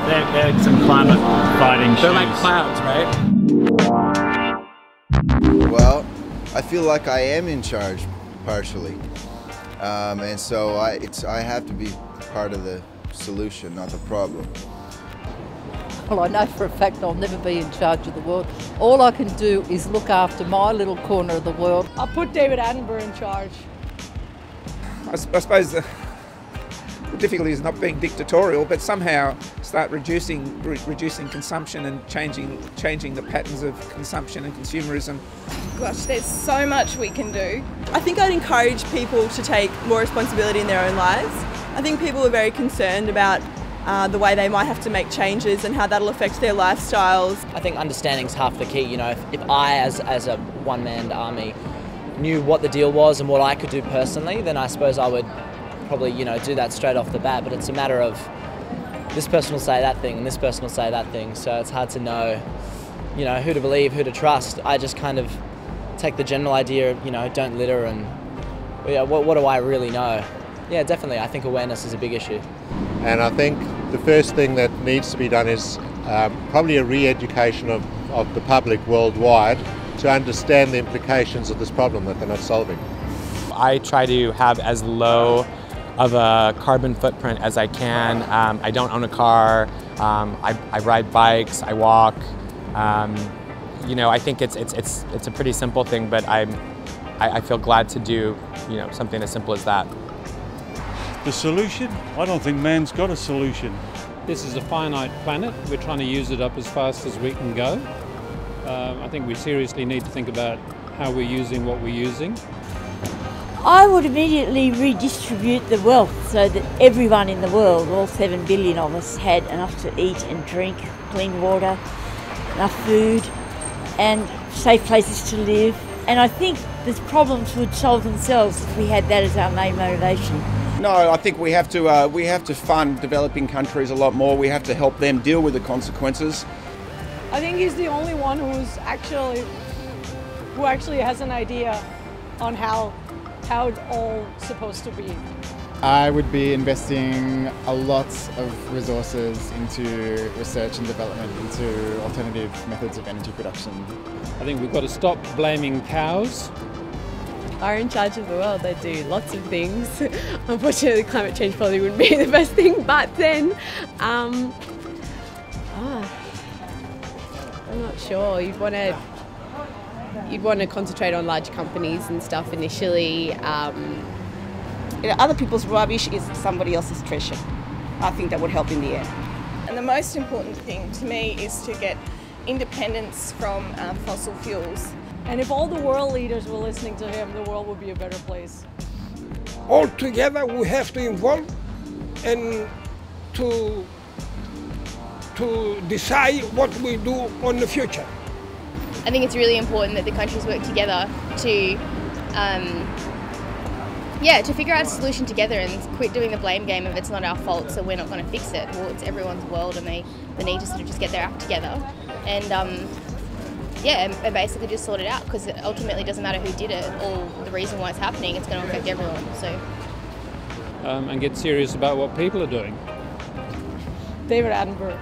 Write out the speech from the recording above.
They're some climate fighting shoes. They're like clouds, right? Well, I feel like I am in charge, partially. And so I have to be part of the solution, not the problem. Well, I know for a fact I'll never be in charge of the world. All I can do is look after my little corner of the world. I'll put David Attenborough in charge. I suppose the difficulty is not being dictatorial, but somehow start reducing consumption and changing the patterns of consumption and consumerism. Gosh, there's so much we can do. I think I'd encourage people to take more responsibility in their own lives. I think people are very concerned about the way they might have to make changes and how that'll affect their lifestyles. I think understanding's half the key. You know, if I, as a one-man army, knew what the deal was and what I could do personally, then I suppose I would probably, you know, do that straight off the bat. But it's a matter of this person will say that thing and this person will say that thing, so it's hard to know, you know, who to believe, who to trust. I just kind of take the general idea, you know, don't litter, and yeah, what do I really know? Yeah, definitely. I think awareness is a big issue. And I think the first thing that needs to be done is probably a re-education of the public worldwide to understand the implications of this problem that they're not solving. I try to have as low of a carbon footprint as I can. I don't own a car. I ride bikes. I walk. You know, I think it's a pretty simple thing, but I feel glad to do, you know, something as simple as that. The solution? I don't think man's got a solution. This is a finite planet. We're trying to use it up as fast as we can go. I think we seriously need to think about how we're using what we're using. I would immediately redistribute the wealth so that everyone in the world, all 7 billion of us, had enough to eat and drink, clean water, enough food, and safe places to live. And I think these problems would solve themselves if we had that as our main motivation. No, I think we have to fund developing countries a lot more. We have to help them deal with the consequences. I think he's the only one who actually has an idea on how it's all supposed to be. I would be investing a lot of resources into research and development into alternative methods of energy production. I think we've got to stop blaming cows. Are in charge of the world. They do lots of things. Unfortunately, climate change probably wouldn't be the best thing, but then I'm not sure. You'd want to concentrate on large companies and stuff initially. Other people's rubbish is somebody else's treasure. I think that would help in the end. And the most important thing to me is to get independence from fossil fuels. And if all the world leaders were listening to him, the world would be a better place. All together we have to involve and to decide what we do on the future. I think it's really important that the countries work together to figure out a solution together and quit doing the blame game of it's not our fault, so we're not going to fix it. Well, it's everyone's world, and they need to sort of just get their act together and and basically just sort it out, because it ultimately doesn't matter who did it or the reason why it's happening. It's going to affect everyone. So and get serious about what people are doing. David Attenborough.